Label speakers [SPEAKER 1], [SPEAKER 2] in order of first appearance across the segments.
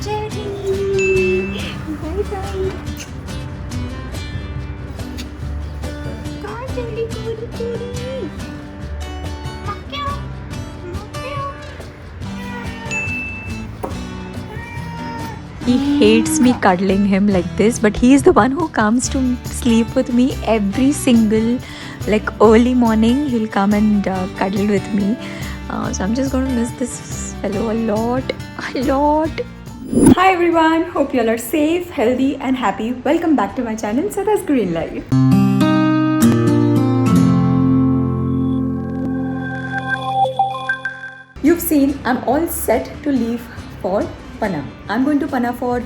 [SPEAKER 1] Cherry! Bye bye! Car Cherry, Kuri Kuri! He hates me cuddling him like this, but he is the one who comes to sleep with me every single early morning. He'll come and cuddle with me. So I'm just going to miss this fellow a lot, a lot. Hi everyone, hope you all are safe, healthy and happy. Welcome back to my channel, Sada's Green Life. You've seen I'm all set to leave for Panna. I'm going to Panna for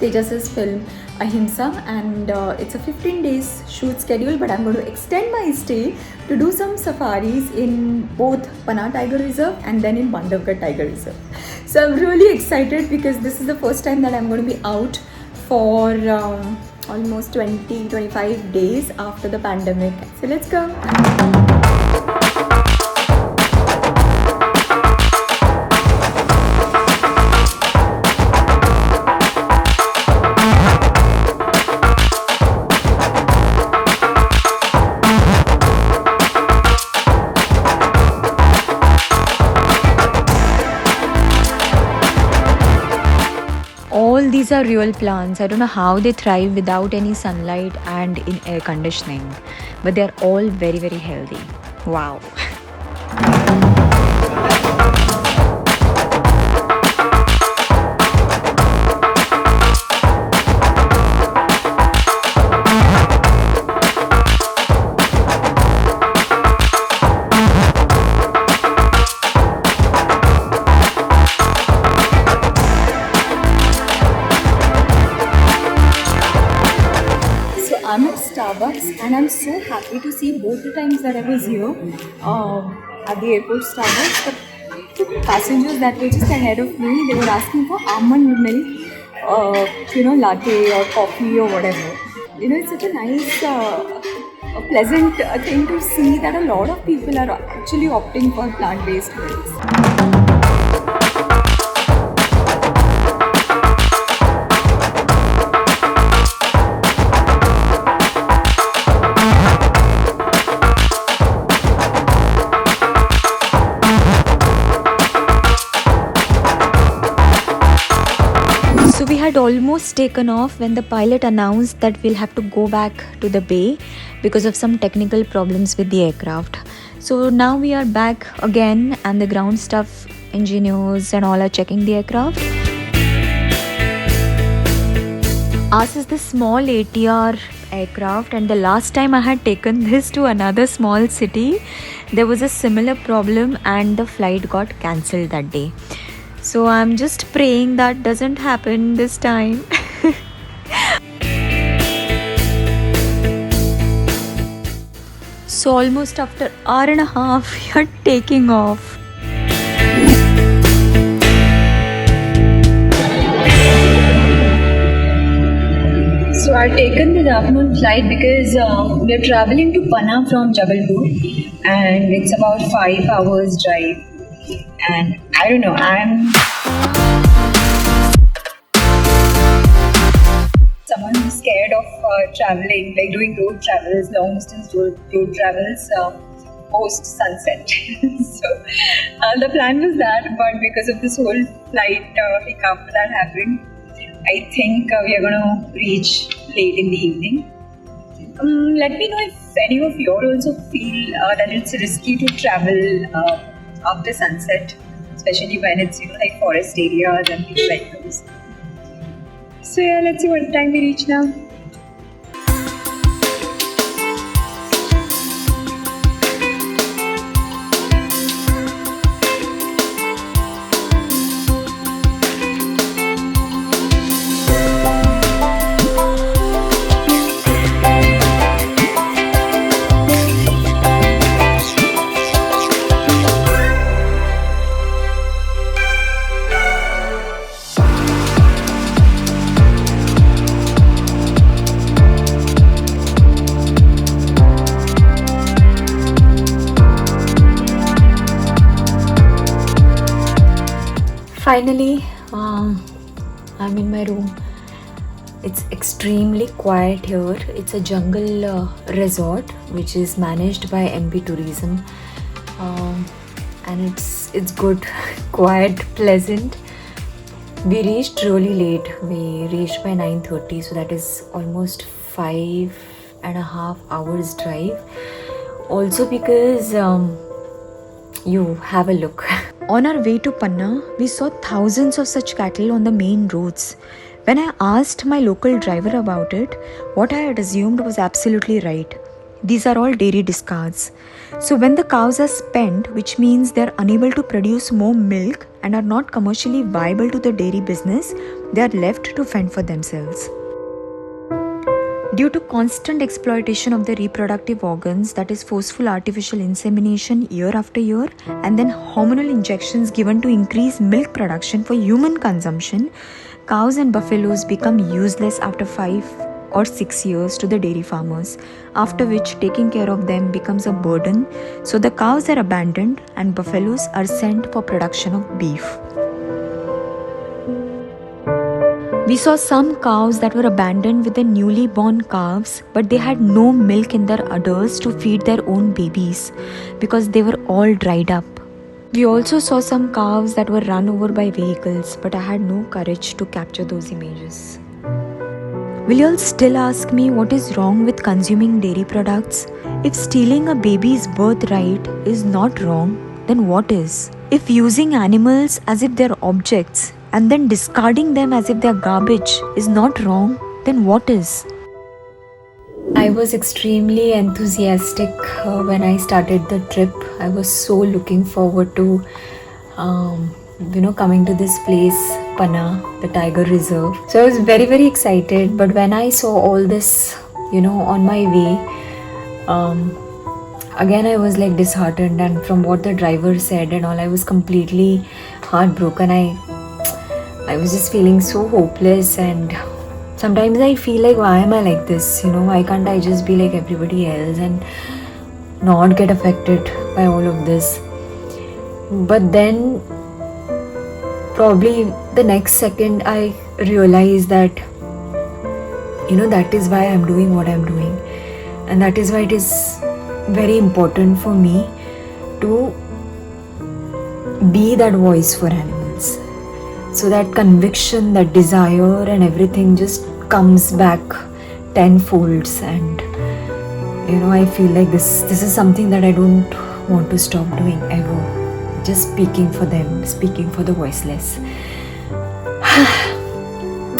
[SPEAKER 1] Tejas's film Ahimsa, and it's a 15 days shoot schedule, but I'm going to extend my stay to do some safaris in both Panna Tiger Reserve and then in Bandhavgarh Tiger Reserve. So I'm really excited because this is the first time that I'm going to be out for almost 20-25 days after the pandemic. So let's go. All these are real plants. I don't know how they thrive without any sunlight and in air conditioning, but they are all very, very healthy. Wow. I'm at Starbucks and I'm so happy to see both the times that I was here at the airport Starbucks. The two passengers that were just ahead of me, they were asking for almond milk, latte or coffee or whatever. It's such a nice, a pleasant thing to see that a lot of people are actually opting for plant-based milks. So we had almost taken off when the pilot announced that we'll have to go back to the bay because of some technical problems with the aircraft. So now we are back again and the ground staff engineers and all are checking the aircraft. Ours is the small ATR aircraft, and the last time I had taken this to another small city, there was a similar problem and the flight got cancelled that day. So I'm just praying that doesn't happen this time. So almost after an hour and a half, we are taking off. So I've taken the afternoon flight because we're traveling to Panna from Jabalpur, and it's about 5 hours drive. And I don't know, I'm someone who's scared of traveling, like doing road travels, long distance road travels post sunset. So the plan was that, but because of this whole flight hiccup that happened, I think we are going to reach late in the evening. Let me know if any of you also feel that it's risky to travel after sunset, especially when it's like forest areas and things like those. So yeah, let's see what time we reach now.
[SPEAKER 2] Finally, I'm in my room. It's extremely quiet here. It's a jungle resort which is managed by MP Tourism, and it's good, quiet, pleasant. We reached really late. We reached by 9:30, so that is almost 5.5 hours drive. Also because you have a look. On our way to Panna, we saw thousands of such cattle on the main roads. When I asked my local driver about it, what I had assumed was absolutely right. These are all dairy discards. So when the cows are spent, which means they are unable to produce more milk and are not commercially viable to the dairy business, they are left to fend for themselves. Due to constant exploitation of the reproductive organs, that is forceful artificial insemination year after year, and then hormonal injections given to increase milk production for human consumption, cows and buffaloes become useless after 5 or 6 years to the dairy farmers, after which taking care of them becomes a burden, so the cows are abandoned and buffaloes are sent for production of beef. We saw some cows that were abandoned with the newly born calves, but they had no milk in their udders to feed their own babies because they were all dried up. We also saw some calves that were run over by vehicles, but I had no courage to capture those images. Will you all still ask me what is wrong with consuming dairy products? If stealing a baby's birthright is not wrong, then what is? If using animals as if they're objects and then discarding them as if they're garbage is not wrong, then what is? I was extremely enthusiastic when I started the trip. I was so looking forward to coming to this place, Panna, the tiger reserve. So I was very, very excited. But when I saw all this, on my way, again I was like disheartened. And from what the driver said and all, I was completely heartbroken. I was just feeling so hopeless, and sometimes I feel like, why am I like this? Why can't I just be like everybody else and not get affected by all of this? But then probably the next second I realized that that is why I'm doing what I'm doing, and that is why it is very important for me to be that voice for animals. So that conviction, that desire and everything just comes back tenfolds, and I feel like this is something that I don't want to stop doing ever. Just speaking for them, speaking for the voiceless.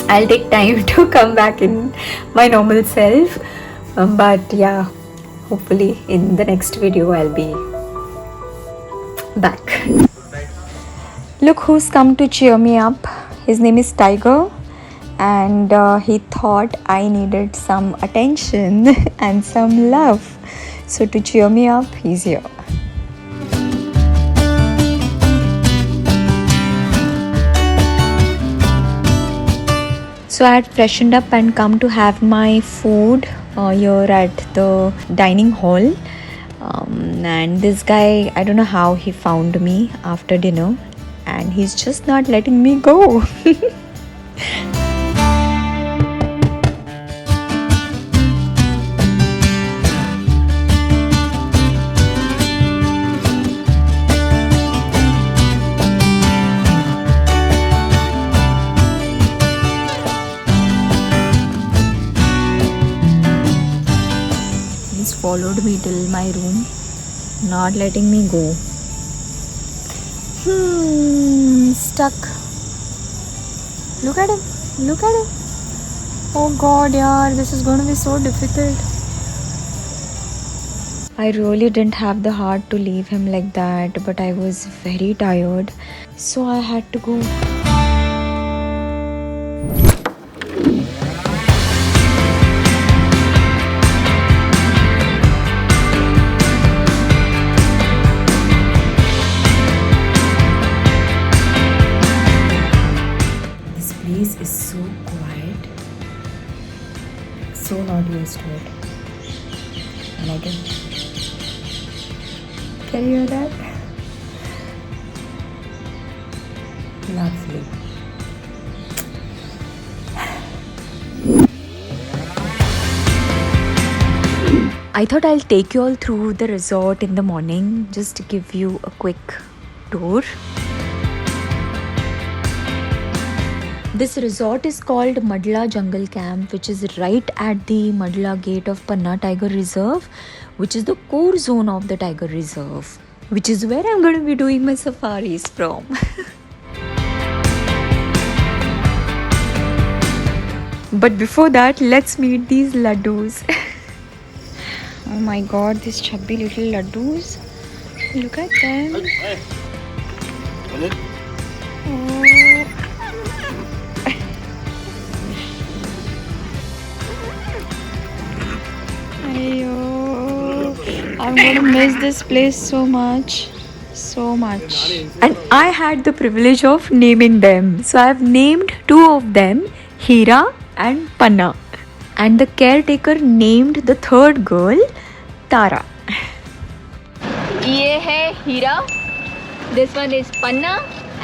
[SPEAKER 2] I'll take time to come back in my normal self, but yeah, hopefully in the next video I'll be back. Look who's come to cheer me up. His name is Tiger, and he thought I needed some attention and some love. So to cheer me up, he's here. So I had freshened up and come to have my food here at the dining hall. And this guy, I don't know how he found me after dinner, and he's just not letting me go. He's followed me till my room, not letting me go. Stuck. Look at him. Look at him. Oh God, yaar, this is going to be so difficult. I really didn't have the heart to leave him like that, but I was very tired, so I had to go. Is so quiet, so not used to it. And I can you hear that? Lovely. I thought I'll take you all through the resort in the morning just to give you a quick tour. This resort is called Madla Jungle Camp, which is right at the Madla gate of Panna Tiger Reserve, which is the core zone of the Tiger Reserve, which is where I'm going to be doing my safaris from. But before that, let's meet these laddus. Oh my god, these chubby little laddus. Look at them. Oh. Ayo. I'm gonna miss this place so much. So much. And I had the privilege of naming them. So I've named two of them, Hira and Panna. And the caretaker named the third girl Tara.
[SPEAKER 3] ये है हीरा, this one is Panna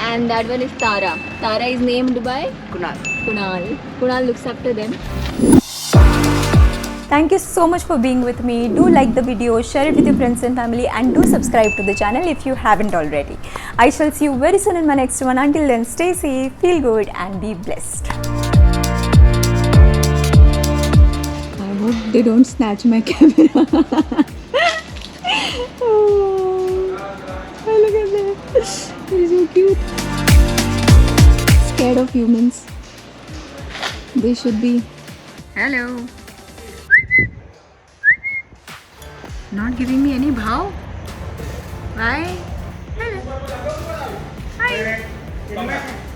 [SPEAKER 3] and that one is Tara. Tara is named by Kunal looks after them.
[SPEAKER 2] Thank you so much for being with me. Do like the video, share it with your friends and family, and do subscribe to the channel if you haven't already. I shall see you very soon in my next one. Until then, stay safe, feel good and be blessed. I hope they don't snatch my camera. Oh, look at that. He's so cute. Scared of humans. They should be. Hello. Not giving me any bhav. Bye. Hello. Hi.